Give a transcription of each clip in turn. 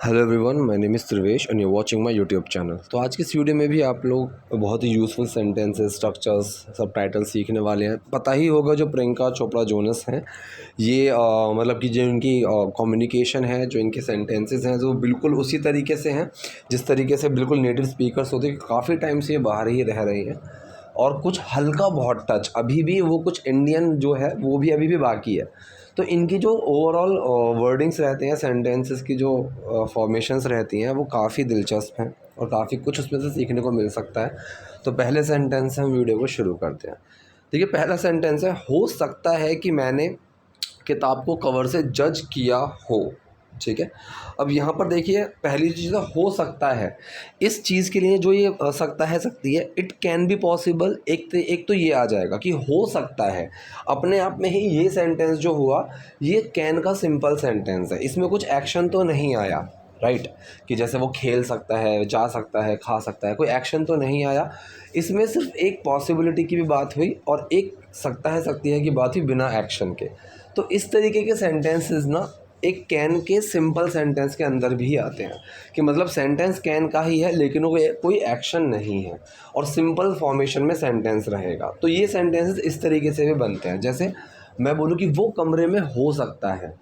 Hello everyone, my name is Trivesh and you watching my YouTube channel. तो आज की इस वीडियो में भी आप लोग बहुत ही यूज़फुल सेंटेंसेस, स्ट्रक्चर्स, सब टाइटल सीखने वाले हैं। पता ही होगा जो प्रियंका चोपड़ा जोनस हैं, ये मतलब कि जो इनकी कम्युनिकेशन है, जो इनके सेंटेंसेस हैं, जो बिल्कुल उसी तरीके से हैं जिस तरीके से बिल्कुल नेटिव स्पीकर्स होते हैं। काफ़ी टाइम से ये बाहर ही रह रही हैं और कुछ हल्का बहुत टच अभी भी वो कुछ इंडियन जो है वो भी अभी भी बाकी है। तो इनकी जो ओवरऑल वर्डिंग्स रहते हैं, सेंटेंसेस की जो फॉर्मेशंस रहती हैं, वो काफ़ी दिलचस्प हैं और काफ़ी कुछ उसमें से सीखने को मिल सकता है। तो पहले सेंटेंस से हम वीडियो को शुरू करते हैं। देखिए, पहला सेंटेंस है, हो सकता है कि मैंने किताब को कवर से जज किया हो। ठीक है। अब यहाँ पर देखिए, पहली चीज़ है हो सकता है। इस चीज़ के लिए जो ये सकता है सकती है, इट कैन बी पॉसिबल। एक तो ये आ जाएगा कि हो सकता है। अपने आप में ही ये सेंटेंस जो हुआ, ये कैन का सिंपल सेंटेंस है, इसमें कुछ एक्शन तो नहीं आया, राइट। कि जैसे वो खेल सकता है, जा सकता है, खा सकता है, कोई एक्शन तो नहीं आया। इसमें सिर्फ एक पॉसिबिलिटी की भी बात हुई और एक सकता है सकती है की बात हुई बिना एक्शन के। तो इस तरीके के सेंटेंसेस ना एक कैन के सिंपल सेंटेंस के अंदर भी आते हैं, कि मतलब सेंटेंस कैन का ही है लेकिन वो कोई एक्शन नहीं है और सिंपल फॉर्मेशन में सेंटेंस रहेगा। तो ये सेंटेंसेस इस तरीके से भी बनते हैं। जैसे मैं बोलूँ कि वो कमरे में हो सकता है,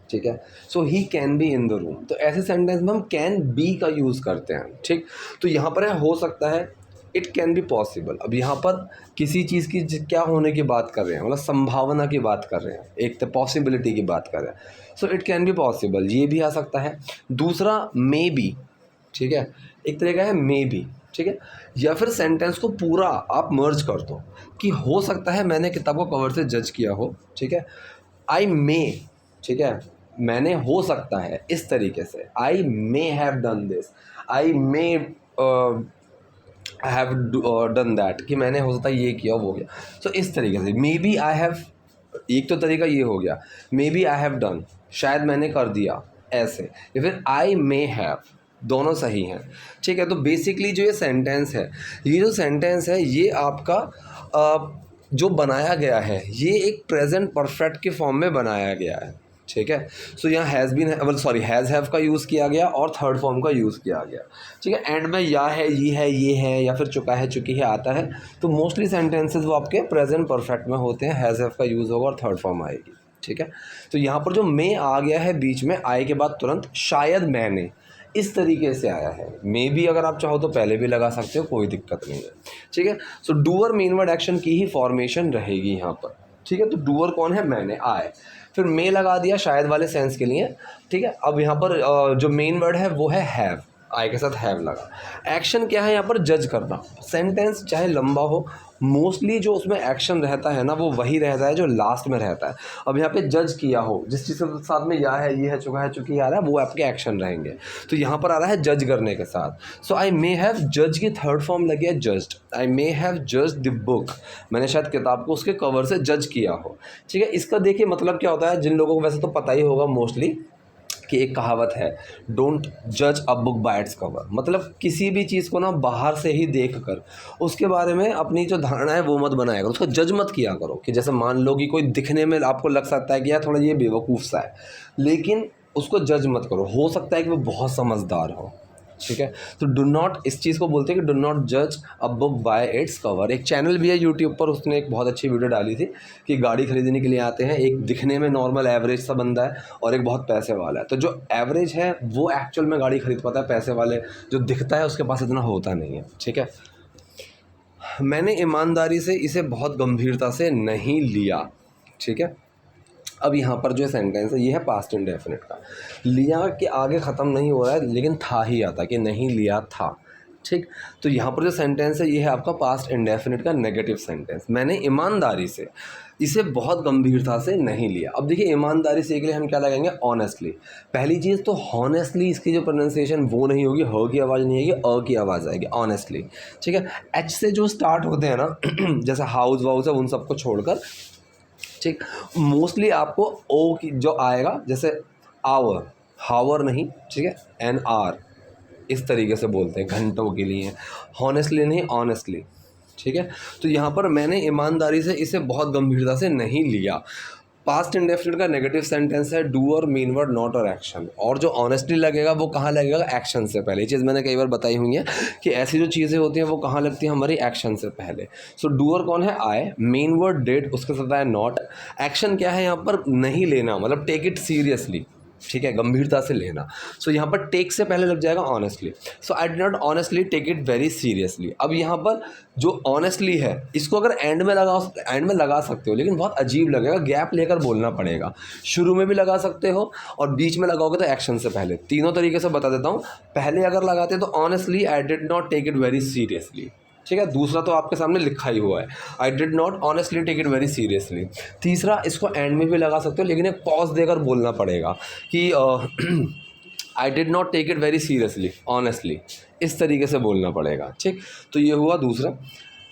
ठीक है, so he can be in the room. तो ऐसे सेंटेंस में हम कैन बी का यूज़ करते हैं, ठीक। तो यहाँ पर है हो सकता है, इट कैन बी पॉसिबल। अब यहाँ पर किसी चीज़ की क्या होने की बात कर रहे हैं, मतलब संभावना की बात कर रहे हैं, एक तो पॉसिबिलिटी की बात कर रहे हैं। So it can be possible, ये भी आ सकता है। दूसरा मे बी, ठीक है, एक तरीका है मे बी, ठीक है। या फिर सेंटेंस को पूरा आप मर्ज कर दो कि हो सकता है मैंने किताब को कवर से जज किया हो, ठीक है। आई मे, ठीक है, मैंने हो सकता है इस तरीके से, I may have done this, I may have done that, कि मैंने हो सकता है ये किया वो किया। सो इस तरीके से मे बी आई हैव, एक तो तरीका ये हो गया, maybe I have done, शायद मैंने कर दिया ऐसे, या फिर आई मे हैव, दोनों सही हैं, ठीक है। तो बेसिकली जो ये सेंटेंस है, ये जो सेंटेंस है ये आपका जो बनाया गया है, ये एक प्रेजेंट परफेक्ट के फॉर्म में बनाया गया है, ठीक है। सो यहाँ has been, sorry, has have का यूज़ किया गया और थर्ड फॉर्म का यूज़ किया गया, ठीक है। एंड में या है, ये है या फिर चुका है, चुकी है आता है। तो मोस्टली सेंटेंसेस वो आपके प्रेजेंट परफेक्ट में होते हैं, हैज़ हैव का यूज़ होगा और थर्ड फॉर्म आएगी, ठीक है। तो यहाँ पर जो मे आ गया है बीच में, आए के बाद तुरंत शायद मैंने, इस तरीके से आया है। मे भी अगर आप चाहो तो पहले भी लगा सकते हो, कोई दिक्कत नहीं है, ठीक है। सो डूअर मेन वर्ड एक्शन की ही फॉर्मेशन रहेगी यहाँ पर, ठीक है। तो डूअर कौन है, मैंने, आए, फिर मे लगा दिया शायद वाले सेंस के लिए, ठीक है। अब यहाँ पर जो मेन वर्ड है वो है हैव, आई के साथ हैव लगा। एक्शन क्या है यहाँ पर, जज करना। सेंटेंस चाहे लंबा हो, मोस्टली जो उसमें एक्शन रहता है ना, वो वही रहता है जो लास्ट में रहता है। अब यहाँ पे जज किया हो, जिस चीज़ के साथ में या है, ये है, चुका है, चुकी है आ रहा है, वो आपके एक्शन रहेंगे। तो यहाँ पर आ रहा है जज करने के साथ। सो आई मे हैव जज की थर्ड फॉर्म लगी है judged. I may have judged the book, मैंने शायद किताब को उसके कवर से जज किया हो, ठीक है। इसका देखिए मतलब क्या होता है, जिन लोगों को वैसे तो पता ही होगा मोस्टली, कि एक कहावत है, डोंट जज a book by its cover. मतलब किसी भी चीज़ को ना बाहर से ही देख कर उसके बारे में अपनी जो धारणा है वो मत बनाया करो, उसको जज मत किया करो। कि जैसे मान लो कि कोई दिखने में आपको लग सकता है कि यार थोड़ा ये बेवकूफ़ सा है, लेकिन उसको जज मत करो, हो सकता है कि वो बहुत समझदार हो, ठीक है। तो डू नॉट, इस चीज़ को बोलते हैं कि डू नॉट जज a book by its cover. एक चैनल भी है यूट्यूब पर, उसने एक बहुत अच्छी वीडियो डाली थी कि गाड़ी खरीदने के लिए आते हैं, एक दिखने में नॉर्मल एवरेज सा बंदा है और एक बहुत पैसे वाला है। तो जो एवरेज है वो एक्चुअल में गाड़ी खरीद पाता है, पैसे वाले जो दिखता है उसके पास इतना होता नहीं है, ठीक है। मैंने ईमानदारी से इसे बहुत गंभीरता से नहीं लिया, ठीक है। अब यहाँ पर जो सेंटेंस है ये है पास्ट इंडेफिनिट का। लिया के आगे ख़त्म नहीं हो रहा है, लेकिन था ही आता कि नहीं लिया था, ठीक। तो यहाँ पर जो सेंटेंस है ये है आपका पास्ट इंडेफिनिट का नेगेटिव सेंटेंस। मैंने ईमानदारी से इसे बहुत गंभीरता से नहीं लिया। अब देखिए, ईमानदारी से के लिए हम क्या लगाएंगे, ऑनेस्टली। पहली चीज़ तो हॉनेस्टली, इसकी जो प्रोनाउंसिएशन वो नहीं होगी, ह की आवाज़ नहीं आएगी, अ की आवाज़ आएगी, ऑनेस्टली, ठीक है। एच से जो स्टार्ट होते हैं ना जैसे हाउस वाउस है, उन सबको छोड़कर, ठीक, मोस्टली आपको ओ की जो आएगा, जैसे आवर, हावर नहीं, ठीक है, एन आर, इस तरीके से बोलते हैं घंटों के लिए, हॉनेस्टली नहीं, ऑनेस्टली, ठीक है। तो यहाँ पर मैंने ईमानदारी से इसे बहुत गंभीरता से नहीं लिया। पास्ट इंडेफिनिट का नेगेटिव सेंटेंस है डू और मीन वर्ड नॉट और एक्शन, और जो ऑनेस्टली लगेगा वो कहाँ लगेगा, एक्शन से पहले। ये चीज़ मैंने कई बार बताई हुई है कि ऐसी जो चीज़ें होती हैं वो कहाँ लगती हैं, हमारी एक्शन से पहले। सो डूअर कौन है, आई, मेन वर्ड डिड, उसके साथ है नॉट। एक्शन क्या है यहाँ पर, नहीं लेना, मतलब टेक इट सीरियसली, ठीक है, गंभीरता से लेना। सो यहाँ पर टेक से पहले लग जाएगा honestly. So I did not honestly take it very seriously. अब यहाँ पर जो ऑनेस्टली है इसको अगर एंड में लगा सकते हो, लेकिन बहुत अजीब लगेगा, गैप लेकर बोलना पड़ेगा। शुरू में भी लगा सकते हो और बीच में लगाओगे तो एक्शन से पहले। तीनों तरीके से बता देता हूँ। पहले अगर लगाते तो honestly I did not take it very seriously, ठीक है। दूसरा तो आपके सामने लिखा ही हुआ है, I did not honestly take it very seriously. तीसरा, इसको एंड में भी लगा सकते हो लेकिन एक पॉज देकर बोलना पड़ेगा कि I did not take it very seriously honestly, इस तरीके से बोलना पड़ेगा, ठीक। तो ये हुआ दूसरा।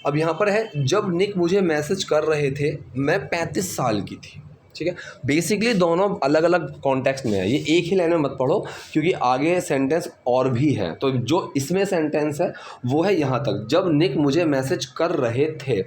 अब यहाँ पर है, जब निक मुझे मैसेज कर रहे थे मैं 35 साल की थी, ठीक है। बेसिकली दोनों अलग अलग कॉन्टेक्स्ट में है, ये एक ही लाइन में मत पढ़ो क्योंकि आगे सेंटेंस और भी है। तो जो इसमें सेंटेंस है वो है यहाँ तक, जब निक मुझे मैसेज कर रहे थे।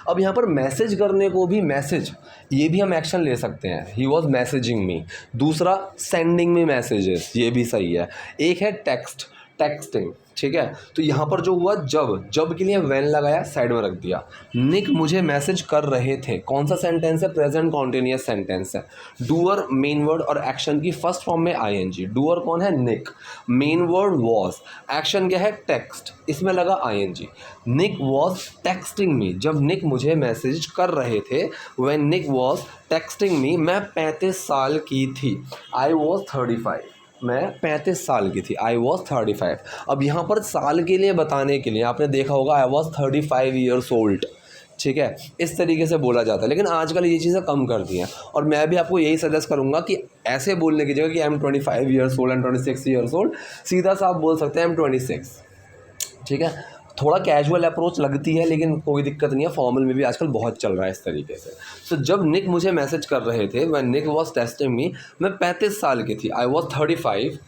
अब यहाँ पर मैसेज करने को भी मैसेज, ये भी हम एक्शन ले सकते हैं, ही वॉज मैसेजिंग मी। दूसरा, सेंडिंग मी मैसेजेस, ये भी सही है। एक है टेक्स्ट, टेक्सटिंग, ठीक है। तो यहाँ पर जो हुआ, जब के लिए व्हेन लगाया, साइड में रख दिया। निक मुझे मैसेज कर रहे थे, कौन सा सेंटेंस है, प्रेजेंट कॉन्टिन्यूअस सेंटेंस है। डूअर, मेन वर्ड और एक्शन की फर्स्ट फॉर्म में आईएनजी। डूअर कौन है, Nick. Main word was, action क्या है, टेक्स्ट, इसमें लगा ING. Nick was texting me, जब निक मुझे मैसेज कर रहे थे, when Nick was texting me, मैं 35 साल की थी। आई वॉज 35, मैं 35 साल की थी, आई वॉज 35। अब यहाँ पर साल के लिए बताने के लिए आपने देखा होगा आई वॉज 35 ईयर्स ओल्ड, ठीक है, इस तरीके से बोला जाता है। लेकिन आजकल ये चीज़ें कम कर दी हैं और मैं भी आपको यही सजेस्ट करूँगा कि ऐसे बोलने की जगह कि I am 25 years old and 26 years old, सीधा सा आप बोल सकते हैं आई एम 26, ठीक है। थोड़ा कैजुअल अप्रोच लगती है लेकिन कोई दिक्कत नहीं है, फॉर्मल में भी आजकल बहुत चल रहा है इस तरीके से। सो जब निक मुझे मैसेज कर रहे थे, when Nick was texting me, मैं 35 साल की थी, आई वॉज 35,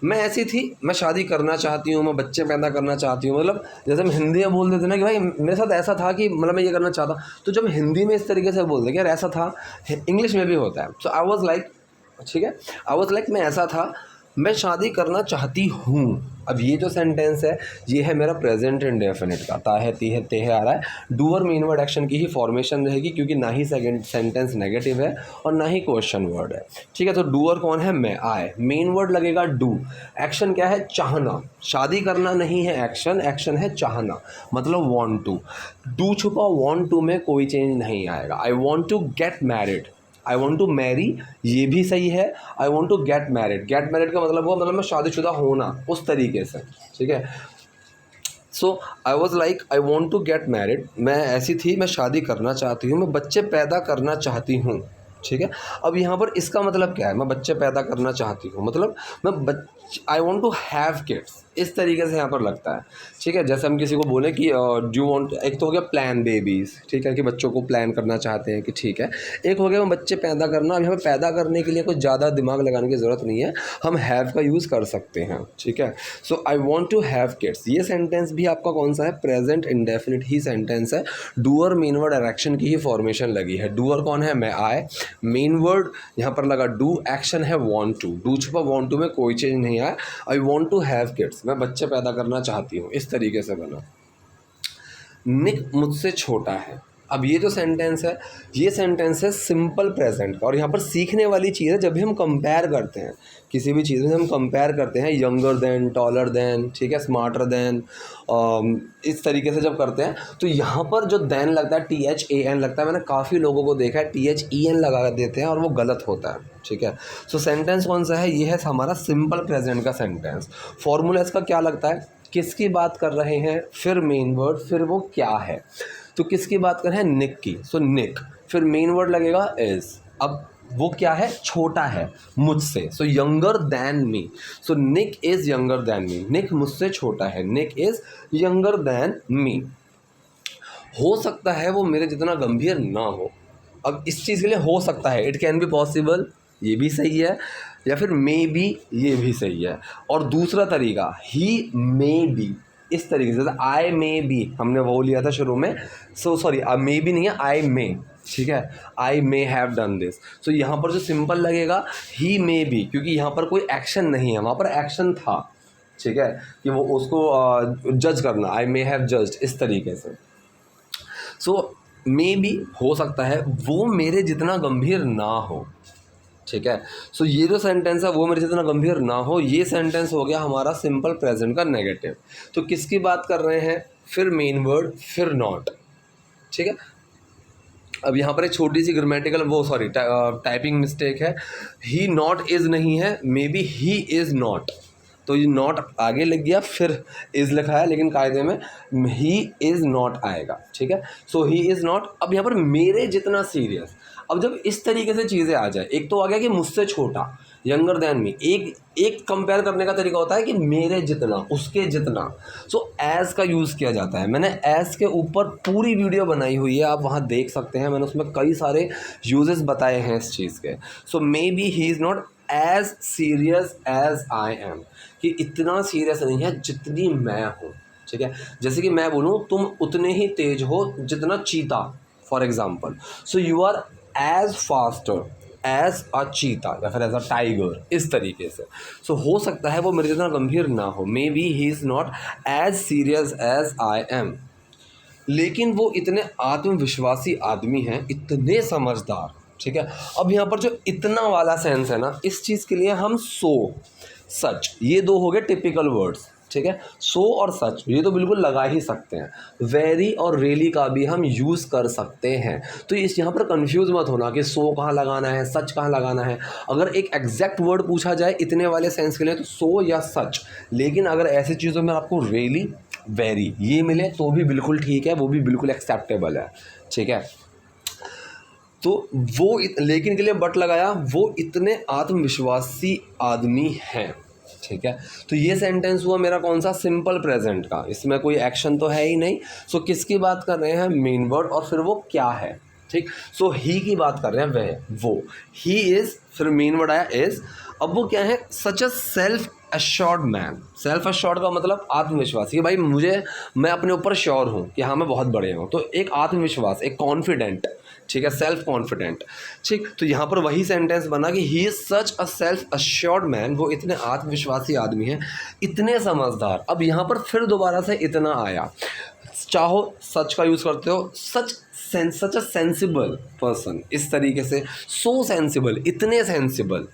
मैं ऐसी थी, मैं शादी करना चाहती हूँ, मैं बच्चे पैदा करना चाहती हूँ। मतलब जैसे हम हिंदी में बोल देते ना कि भाई मेरे साथ ऐसा था कि मतलब मैं ये करना चाहता, तो जब हिंदी में इस तरीके से बोलते कि यार ऐसा था, इंग्लिश में भी होता है। सो आई वॉज लाइक, ठीक है, आई वॉज लाइक, मैं ऐसा था, मैं शादी करना चाहती हूँ। अब ये जो सेंटेंस है ये है मेरा प्रेजेंट इंडेफिनिट का, ता है, ती है, ते है आ रहा है। डू और मेन वर्ड एक्शन की ही फॉर्मेशन रहेगी क्योंकि ना ही सेकंड सेंटेंस नेगेटिव है और ना ही क्वेश्चन वर्ड है, ठीक है। तो डूअर कौन है, मैं, आई। मेन वर्ड लगेगा डू। एक्शन क्या है, चाहना, शादी करना नहीं है एक्शन, एक्शन है चाहना, मतलब वांट टू। डू छुपा वांट टू में कोई चेंज नहीं आएगा। I want to get married, I want to marry, ये भी सही है। I want to get married, get married का मतलब हुआ मतलब मैं शादीशुदा होना, उस तरीके से, ठीक है। So I was like I want to get married, मैं ऐसी थी, मैं शादी करना चाहती हूँ, मैं बच्चे पैदा करना चाहती हूँ, ठीक है। अब यहाँ पर इसका मतलब क्या है, मैं बच्चे पैदा करना चाहती हूँ, मतलब मैं I want to have kids, इस तरीके से यहाँ पर लगता है, ठीक है। जैसे हम किसी को बोलें कि डू वांट, एक तो हो गया प्लान बेबीज़, ठीक है, कि बच्चों को प्लान करना चाहते हैं कि ठीक है। एक हो गया मैं बच्चे पैदा करना, अब यहाँ पर पैदा करने के लिए कुछ ज़्यादा दिमाग लगाने की ज़रूरत नहीं है, हम हैव का यूज़ कर सकते हैं, ठीक है। So I want to have kids, ये सेंटेंस भी आपका कौन सा है, प्रेजेंट इंडेफिनिट ही सेंटेंस है। डूअर, मेन वर्ड और एक्शन की ही फॉर्मेशन लगी है। डूअर कौन है, मैं, आई। मेन वर्ड यहाँ पर लगा डू, एक्शन है वांट टू, डू छुपा वांट टू में कोई चेंज नहीं आया। I want to have kids, मैं बच्चे पैदा करना चाहती हूँ, इस तरीके से बना। निक मुझसे छोटा है, अब ये जो सेंटेंस है ये सेंटेंस है सिंपल प्रेजेंट का, और यहाँ पर सीखने वाली चीज़ है जब भी हम कंपेयर करते हैं किसी भी चीज़ में, हम कंपेयर करते हैं यंगर देन, टॉलर देन, ठीक है, स्मार्टर देन, इस तरीके से जब करते हैं तो यहाँ पर जो देन लगता है THAN लगता है, मैंने काफ़ी लोगों को देखा है THEN लगा देते हैं और वो गलत होता है, ठीक है। सो सेंटेंस कौन सा है, ये है हमारा सिंपल प्रेजेंट का सेंटेंस। फॉर्मूला इसका क्या लगता है, किसकी बात कर रहे हैं, फिर मेन वर्ड, फिर वो क्या है। तो किसकी बात कर रहे हैं, निक की, सो निक, फिर मेन वर्ड लगेगा इज। अब वो क्या है, छोटा है मुझसे, so younger than me, so Nick is younger than me, Nick मुझसे छोटा है, Nick is younger than me. हो सकता है वो मेरे जितना गंभीर ना हो, अब इस चीज़ के लिए हो सकता है, इट कैन बी पॉसिबल, ये भी सही है, या फिर मे बी, ये भी सही है। और दूसरा तरीका ही मे बी, इस तरीके से आई मे बी, हमने वो लिया था शुरू में, सो सॉरी मे बी नहीं है, आई मे, ठीक है, आई मे हैव डन दिस। सो यहाँ पर जो सिंपल लगेगा ही मे बी, क्योंकि यहाँ पर कोई एक्शन नहीं है, वहाँ पर एक्शन था, ठीक है, कि वो उसको जज करना, आई मे हैव जज्ड, इस तरीके से। सो मे बी हो सकता है वो मेरे जितना गंभीर ना हो, ठीक है। सो ये जो सेंटेंस है वो मेरे जितना गंभीर ना हो, ये सेंटेंस हो गया हमारा सिंपल प्रेजेंट का नेगेटिव। तो किसकी बात कर रहे हैं, फिर मेन वर्ड, फिर नॉट, ठीक है। अब यहाँ पर एक छोटी सी ग्रामेटिकल टाइपिंग मिस्टेक है, ही नॉट इज़ नहीं है, may be he is not. तो ये नॉट आगे लग गया, फिर इज़ लिखा है, लेकिन कायदे में ही इज़ नॉट आएगा, ठीक है। So he is not. अब यहाँ पर मेरे जितना सीरियस, अब जब इस तरीके से चीज़ें आ जाए, एक तो आ गया कि मुझसे छोटा, यंगर देन मी, एक कंपेयर करने का तरीका होता है कि मेरे जितना, उसके जितना। सो एज का यूज़ किया जाता है। मैंने एज के ऊपर पूरी वीडियो बनाई हुई है, आप वहाँ देख सकते हैं, मैंने उसमें कई सारे यूजेस बताए हैं इस चीज़ के। So maybe he is not as serious as I am, कि इतना सीरियस नहीं है जितनी मैं हूँ, ठीक है। जैसे कि मैं बोलूँ तुम उतने ही तेज हो जितना चीता, for example. So you are as faster as a cheetah या फिर एज अ टाइगर, इस तरीके से। सो हो सकता है वो मेरे जितना गंभीर ना हो, maybe he is not as serious as I am, लेकिन वो इतने आत्मविश्वासी आदमी हैं, इतने समझदार, ठीक है। अब यहाँ पर जो इतना वाला सेंस है ना, इस चीज़ के लिए हम सो, सच, ये दो हो गए टिपिकल वर्ड्स, ठीक है। सो और सच ये तो बिल्कुल लगा ही सकते हैं। वेरी और रियली का भी हम यूज़ कर सकते हैं। तो इस यहाँ पर कंफ्यूज मत होना कि सो कहाँ लगाना है, सच कहाँ लगाना है। अगर एक एग्जैक्ट वर्ड पूछा जाए इतने वाले सेंस के लिए तो सो या सच, लेकिन अगर ऐसी चीज़ों में आपको रियली, वेरी ये मिले तो भी बिल्कुल ठीक है, वो भी बिल्कुल एक्सेप्टेबल है, ठीक है। तो वो लेकिन के लिए बट लगाया, वो इतने आत्मविश्वासी आदमी हैं, ठीक है। तो ये सेंटेंस हुआ मेरा कौन सा, सिंपल प्रेजेंट का, इसमें कोई एक्शन तो है ही नहीं। सो किसकी बात कर रहे हैं, मेन वर्ड, और फिर वो क्या है, ठीक। सो ही की बात कर रहे हैं, वह, वो, ही इज़, फिर मेन वर्ड आया इज़। अब वो क्या है, such a self assured man. Self assured का मतलब आत्मविश्वास, कि भाई मैं अपने ऊपर श्योर हूँ कि हाँ मैं बहुत बड़े हूँ, तो एक आत्मविश्वास, एक कॉन्फिडेंट, ठीक है, सेल्फ कॉन्फिडेंट, ठीक। तो यहाँ पर वही सेंटेंस बना कि he is such a self assured man, वो इतने आत्मविश्वासी आदमी हैं, इतने समझदार। अब यहाँ पर फिर दोबारा से इतना आया, चाहो सच का यूज़ करते हो, सच अ सेंसिबल पर्सन, इस तरीके से, सो सेंसिबल, इतने सेंसिबल,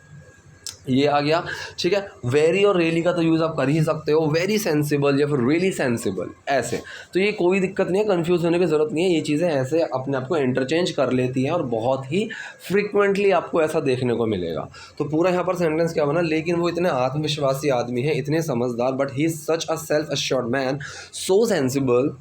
ये आ गया, ठीक है। वेरी और रियली का तो यूज़ आप कर ही सकते हो, वेरी सेंसिबल या फिर रियली सेंसिबल, ऐसे। तो ये कोई दिक्कत नहीं है, कंफ्यूज होने की ज़रूरत नहीं है, ये चीज़ें ऐसे अपने आप को इंटरचेंज कर लेती हैं और बहुत ही फ्रिक्वेंटली आपको ऐसा देखने को मिलेगा। तो पूरा यहाँ पर सेंटेंस क्या बना, लेकिन वो इतने आत्मविश्वासी आदमी हैं, इतने समझदार, but he is such a self assured man, so sensible,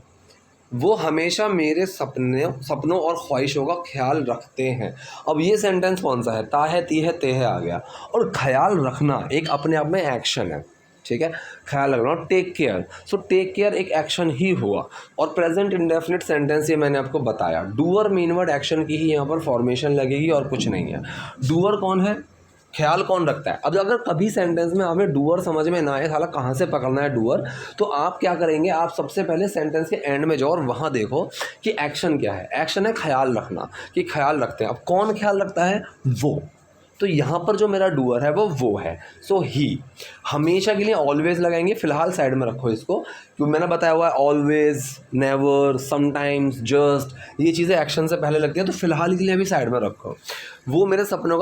वो हमेशा मेरे सपनों और ख्वाहिशों का ख्याल रखते हैं। अब ये सेंटेंस कौन सा है, ता है, ती है, ते है आ गया। और ख्याल रखना एक अपने आप में एक्शन है, ठीक है। ख्याल रखना, take care, so take care एक एक्शन ही हुआ। और प्रेजेंट इंडेफिनिट सेंटेंस ये मैंने आपको बताया, डूअर मेन वर्ड एक्शन की ही यहाँ पर फॉर्मेशन लगेगी और कुछ नहीं है। डूअर कौन है, ख्याल कौन रखता है। अब अगर कभी सेंटेंस में हमें डूअर समझ में ना आए, साला कहाँ से पकड़ना है डूअर, तो आप क्या करेंगे, आप सबसे पहले सेंटेंस के एंड में जाओ और वहाँ देखो कि एक्शन क्या है। एक्शन है ख्याल रखना, कि ख्याल रखते हैं। अब कौन ख्याल रखता है, वो। तो यहाँ पर जो मेरा डूअर है वो है। सो ही, हमेशा के लिए ऑलवेज लगाएंगे, फिलहाल साइड में रखो इसको, क्योंकि मैंने बताया हुआ है ऑलवेज, नेवर, समटाइम्स, जस्ट, ये चीज़ें एक्शन से पहले लगती हैं, तो फिलहाल के लिए अभी साइड में रखो। वो मेरे सपनों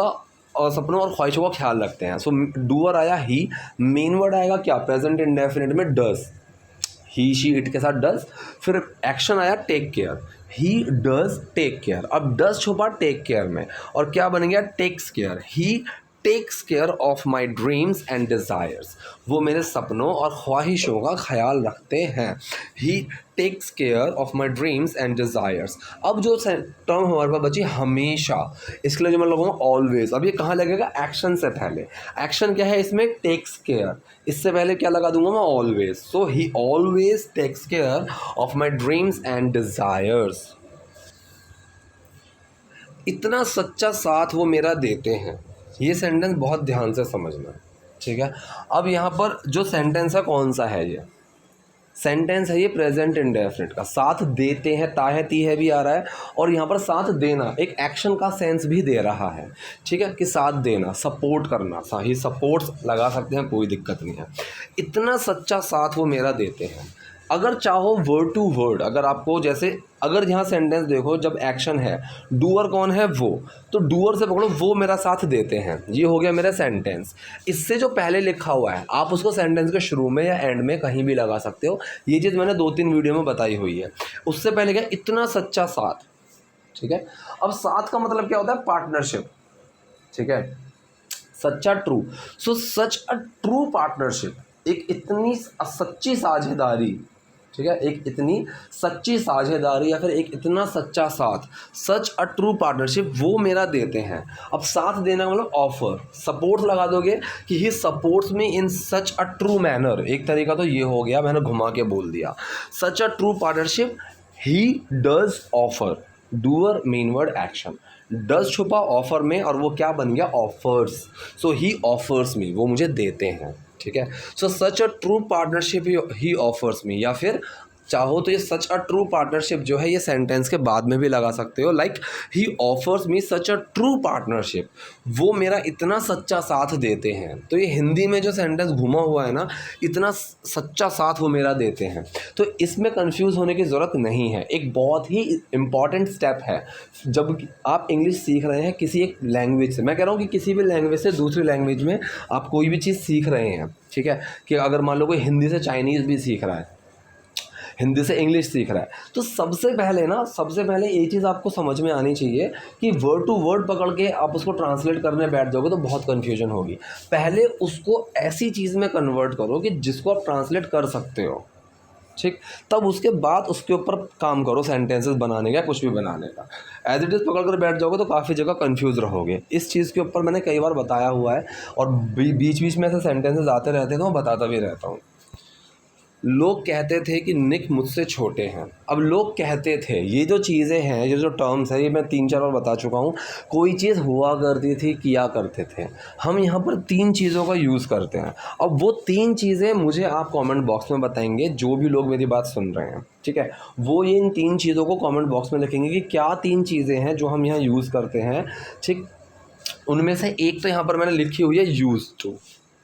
और ख्वाहिशों का ख्याल रखते हैं। सो डूअर आया ही, मेन वर्ड आएगा क्या, प्रेजेंट इंडेफिनिट में डज, ही शी इट के साथ डज, फिर एक्शन आया take care, he does take care. अब डज छुपा टेक केयर में, और क्या बन गया, takes care. He takes care of my dreams and desires, वो मेरे सपनों और ख्वाहिशों का ख्याल रखते हैं। He takes care of my dreams and desires. अब जो टर्म हमारे पास बची हमेशा, इसके लिए जो मैं लगाऊंगा ऑलवेज। अब ये कहाँ लगेगा, एक्शन से पहले। एक्शन क्या है इसमें, टेक्स केयर, इससे पहले क्या लगा दूंगा मैं, always. So he always takes care of my dreams and desires, इतना सच्चा साथ वो मेरा देते हैं। ये सेंटेंस बहुत ध्यान से समझना, ठीक है। अब यहाँ पर जो सेंटेंस है कौन सा है, ये सेंटेंस है ये प्रेजेंट इंडेफिनिट का, साथ देते हैं, ता है ती है भी आ रहा है, और यहाँ पर साथ देना एक एक्शन का सेंस भी दे रहा है, ठीक है, कि साथ देना, सपोर्ट करना, ही सपोर्ट्स लगा सकते हैं, कोई दिक्कत नहीं है। इतना सच्चा साथ वो मेरा देते हैं। अगर चाहो वर्ड टू वर्ड, अगर आपको जैसे अगर यहाँ सेंटेंस देखो, जब एक्शन है, डूअर कौन है वो, तो डूअर से पकड़ो वो मेरा साथ देते हैं, ये हो गया मेरा सेंटेंस। इससे जो पहले लिखा हुआ है आप उसको सेंटेंस के शुरू में या एंड में कहीं भी लगा सकते हो, ये चीज़ मैंने 2-3 वीडियो में बताई हुई है। उससे पहले क्या, इतना सच्चा साथ, ठीक है। अब साथ का मतलब क्या होता है, पार्टनरशिप, ठीक है, सच्चा, true. So such a true partnership, एक इतनी सच्ची साझेदारी, ठीक है, एक इतनी सच्ची साझेदारी या फिर एक इतना सच्चा साथ, सच अ ट्रू पार्टनरशिप वो मेरा देते हैं। अब साथ देना मतलब ऑफर, सपोर्ट लगा दोगे कि he supports me in such a true manner, एक तरीका तो ये हो गया, मैंने घुमा के बोल दिया। Such a true partnership he does offer, doer main word action, does छुपा ऑफर में और वो क्या बन गया, ऑफर्स। सो ही ऑफर्स मी, वो मुझे देते हैं, ठीक है। So such a true partnership he offers me, या फिर चाहो तो ये सच अ ट्रू पार्टनरशिप जो है ये सेंटेंस के बाद में भी लगा सकते हो, like he offers me such a true partnership, वो मेरा इतना सच्चा साथ देते हैं। तो ये हिंदी में जो सेंटेंस घुमा हुआ है ना, इतना सच्चा साथ वो मेरा देते हैं, तो इसमें कंफ्यूज होने की ज़रूरत नहीं है। एक बहुत ही इंपॉर्टेंट स्टेप है जब आप इंग्लिश सीख रहे हैं किसी एक लैंग्वेज से, मैं कह रहा हूँ कि किसी भी लैंग्वेज से दूसरी लैंग्वेज में आप कोई भी चीज़ सीख रहे हैं, ठीक है, कि अगर मान लो कोई हिंदी से चाइनीज़ भी सीख रहा है, हिंदी से इंग्लिश सीख रहा है, तो सबसे पहले ये चीज़ आपको समझ में आनी चाहिए कि वर्ड टू वर्ड पकड़ के आप उसको ट्रांसलेट करने बैठ जाओगे तो बहुत कन्फ्यूजन होगी। पहले उसको ऐसी चीज़ में कन्वर्ट करो कि जिसको आप ट्रांसलेट कर सकते हो, ठीक, तब उसके बाद उसके ऊपर काम करो, सेंटेंसेस बनाने का, कुछ भी बनाने का। एज इट इज़ पकड़ कर बैठ जाओगे तो काफ़ी जगह कंफ्यूज रहोगे। इस चीज़ के ऊपर मैंने कई बार बताया हुआ है, और बीच बीच में ऐसे सेंटेंसेस आते रहते हैं तो मैं बताता भी रहता हूँ। लोग कहते थे कि निक मुझसे छोटे हैं। अब लोग कहते थे, ये जो चीज़ें हैं, ये जो टर्म्स है, ये मैं 3-4 बार बता चुका हूँ। कोई चीज़ हुआ करती थी, किया करते थे, हम यहाँ पर 3 चीज़ों का यूज़ करते हैं। अब वो 3 चीज़ें मुझे आप कमेंट बॉक्स में बताएंगे, जो भी लोग मेरी बात सुन रहे हैं, ठीक है, वो ये इन 3 चीज़ों को कमेंट बॉक्स में लिखेंगे कि क्या 3 चीज़ें हैं जो हम यहाँ यूज़ करते हैं, ठीक। उनमें से एक तो यहाँ पर मैंने लिखी हुई है यूज़ टू,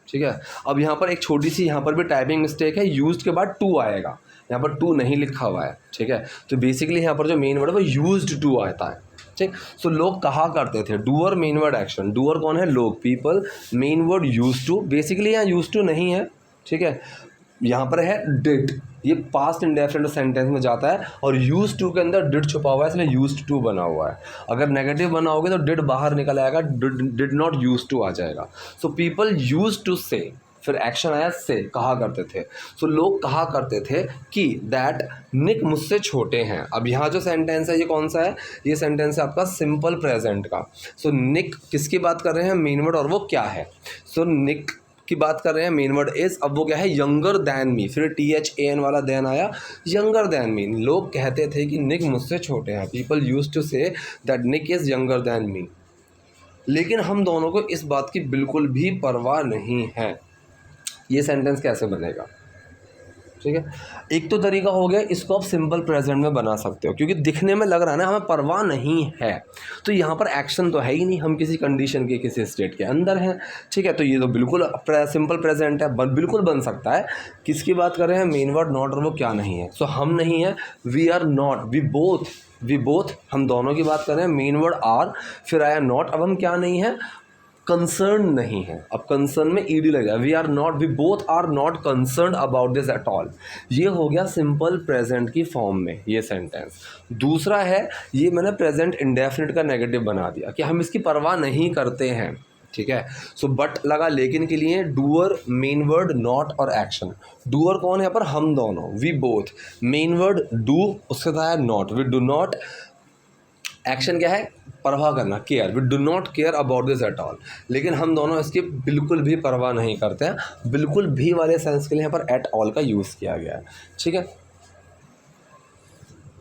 ठीक है। अब यहाँ पर एक छोटी सी यहाँ पर भी टाइपिंग मिस्टेक है, यूज्ड के बाद टू आएगा, यहाँ पर टू नहीं लिखा हुआ है, ठीक है। तो बेसिकली यहाँ पर जो मेन वर्ड है वो यूज्ड टू आता है, ठीक। सो लोग कहा करते थे, doer main word action, doer कौन है, लोग, people, main word used to, basically यहाँ यूज्ड टू नहीं है, ठीक है, यहाँ पर है डिड, ये पास्ट इंडेफिनिट सेंटेंस में जाता है, और यूज्ड टू के अंदर डिड छुपा हुआ है, इसलिए यूज्ड टू बना हुआ है। अगर नेगेटिव बनाओगे तो डिड बाहर निकल आएगा, डिड नॉट यूज्ड टू आ जाएगा। सो पीपल यूज्ड टू से, फिर एक्शन आया से, कहा करते थे। सो लोग कहा करते थे कि दैट निक मुझसे छोटे हैं। अब यहाँ जो सेंटेंस है ये कौन सा है, ये सेंटेंस है आपका सिंपल प्रेजेंट का। सो निक किसकी बात कर रहे हैं, मेन वर्ड, और वो क्या है, सो निक की बात कर रहे हैं, मेन वर्ड इज, अब वो क्या है, यंगर दैन मी, फिर THAN वाला देन आया, यंगर दैन मी। लोग कहते थे कि निक मुझसे छोटे हैं, people used to say that Nick is younger than me. लेकिन हम दोनों को इस बात की बिल्कुल भी परवाह नहीं है। ये सेंटेंस कैसे बनेगा, ठीक है। एक तो तरीका हो गया, इसको आप सिंपल प्रेजेंट में बना सकते हो, क्योंकि दिखने में लग रहा है ना हमें परवाह नहीं है, तो यहाँ पर एक्शन तो है ही नहीं, हम किसी कंडीशन के किसी स्टेट के अंदर हैं, ठीक है। तो ये तो बिल्कुल सिंपल प्रेजेंट है, बिल्कुल बन सकता है। किसकी बात कर रहे हैं, मेन वर्ड नॉट, और वो क्या नहीं है, सो हम नहीं है, we are not, we both, हम दोनों की बात कर रहे हैं, मेन वर्ड आर, फिर आया नॉट, अब हम क्या नहीं है, कंसर्न नहीं है। अब कंसर्न में ईडी लगेगा, we both are not concern about this at all. ये हो गया सिंपल प्रेजेंट की फॉर्म में ये सेंटेंस। दूसरा है, ये मैंने प्रेजेंट इंडेफिनिट का नेगेटिव बना दिया कि हम इसकी परवाह नहीं करते हैं, ठीक है। सो बट लगा लेकिन के लिए, डूअर, मेन वर्ड, नॉट और एक्शन। डूअर कौन है यहाँ पर, हम दोनों, we both, main word do, उसके साथ है not, we do not, action क्या है, परवाह करना, care, we do not care about this at all. लेकिन हम दोनों इसकी बिल्कुल भी परवाह नहीं करते हैं। बिल्कुल भी वाले सेंस के लिए यहाँ पर एट ऑल का यूज़ किया गया है, ठीक है।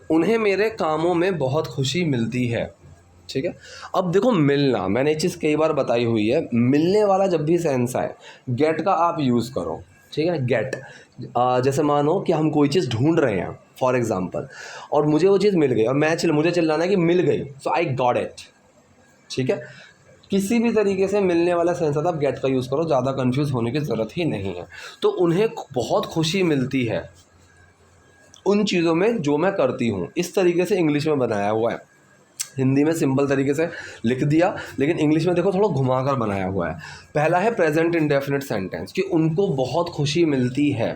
उन्हें मेरे कामों में बहुत खुशी मिलती है, ठीक है। अब देखो मिलना, मैंने ये चीज़ कई बार बताई हुई है, मिलने वाला जब भी सेंस आए, गेट का आप यूज़ करो, ठीक है, गेट। जैसे मानो कि हम कोई चीज़ ढूंढ रहे हैं फॉर एग्जांपल, और मुझे वो चीज़ मिल गई और मुझे चिल्लाना है कि मिल गई, सो आई गॉट इट। ठीक है, किसी भी तरीके से मिलने वाला सेंस आता है, आप गेट का यूज़ करो, ज़्यादा कंफ्यूज होने की ज़रूरत ही नहीं है। तो उन्हें बहुत खुशी मिलती है उन चीज़ों में जो मैं करती हूँ। इस तरीके से इंग्लिश में बनाया हुआ है। हिंदी में सिंपल तरीके से लिख दिया, लेकिन इंग्लिश में देखो थोड़ा घुमा कर बनाया हुआ है। पहला है प्रेजेंट इंडेफिनिट सेंटेंस, कि उनको बहुत खुशी मिलती है।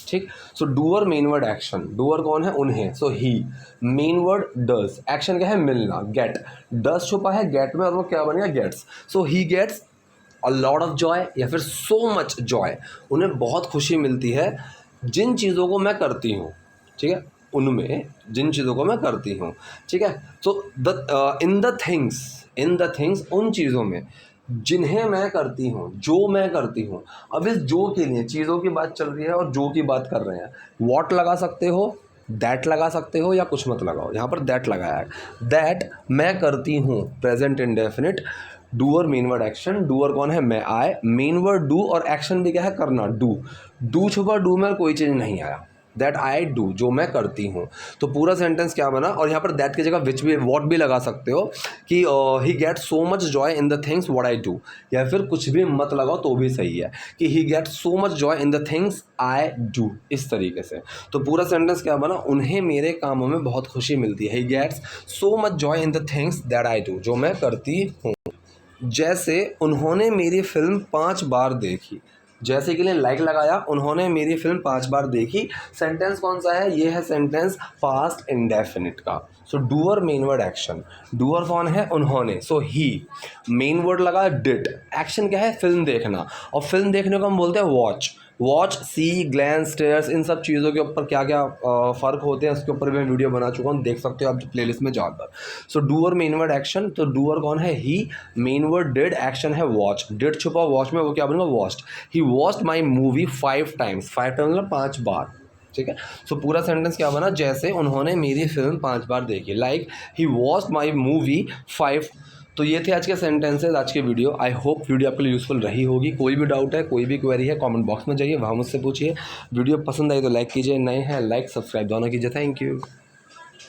ठीक, so doer main word action, doer कौन है, उन्हें, so he. Main word does, action क्या है, मिलना, गेट। डज छुपा है गेट में और वो क्या बन गया, gets. So he gets a lot of joy या फिर सो मच जॉय, उन्हें बहुत खुशी मिलती है जिन चीज़ों को मैं करती हूँ। ठीक है, उनमें जिन चीज़ों को मैं करती हूँ। ठीक है, so the in the things उन चीज़ों में जिन्हें मैं करती हूँ, जो मैं करती हूँ। अब इस जो के लिए चीज़ों की बात चल रही है और जो की बात कर रहे हैं। वॉट लगा सकते हो, दैट लगा सकते हो, या कुछ मत लगाओ, यहाँ पर दैट लगाया है। दैट मैं करती हूँ, present indefinite. Doer main word action, doer कौन है, मैं, आई। मेन वर्ड डू और एक्शन भी क्या है, करना, डू छुपा, डू में कोई चीज़ नहीं आया, दैट आई डू, जो मैं करती हूँ। तो पूरा सेंटेंस क्या बना, और यहाँ पर दैट की जगह विच भी, वॉट भी लगा सकते हो कि he get so much joy in the things what I do, या फिर कुछ भी मत लगाओ तो भी सही है कि he get so much joy in the things I do, इस तरीके से। तो पूरा सेंटेंस क्या बना, उन्हें मेरे कामों में बहुत खुशी मिलती है, he gets so much joy in the things that I do, जो मैं करती हूँ। जैसे उन्होंने मेरी फिल्म 5 बार देखी, जैसे के लिए लाइक लगाया, उन्होंने मेरी फिल्म 5 बार देखी। सेंटेंस कौन सा है, ये है सेंटेंस पास्ट इंडेफिनिट का। So doer main word action, doer कौन है, उन्होंने, सो ही। मेन वर्ड लगा डिड, एक्शन क्या है, फिल्म देखना, और फिल्म देखने को हम बोलते हैं वॉच। वॉच, सी, ग्लैंस, स्टेयर्स, इन सब चीज़ों के ऊपर क्या क्या फ़र्क होते हैं उसके ऊपर भी मैं वीडियो बना चुका हूँ, देख सकते हो आप प्लेलिस्ट में जाकर। सो डूअर मेन वर्ड एक्शन, तो डूअर कौन है, ही। मेन वर्ड डिड, एक्शन है वॉच, डिड छुपा वॉच में, वो क्या बनेगा, watched. He watched my movie 5 times, 5 times मतलब 5 बार। ठीक है, सो पूरा सेंटेंस क्या बना, जैसे उन्होंने मेरी फिल्म 5 बार देखी, like he watched my movie 5। तो ये थे आज के सेंटेंसेज, आज के वीडियो। आई होप वीडियो आपके लिए यूज़फुल रही होगी। कोई भी डाउट है, कोई भी क्वेरी है, कमेंट बॉक्स में जाइए, वहाँ मुझसे पूछिए। वीडियो पसंद आई तो लाइक कीजिए, नए हैं लाइक सब्सक्राइब दोनों कीजिए। Thank you.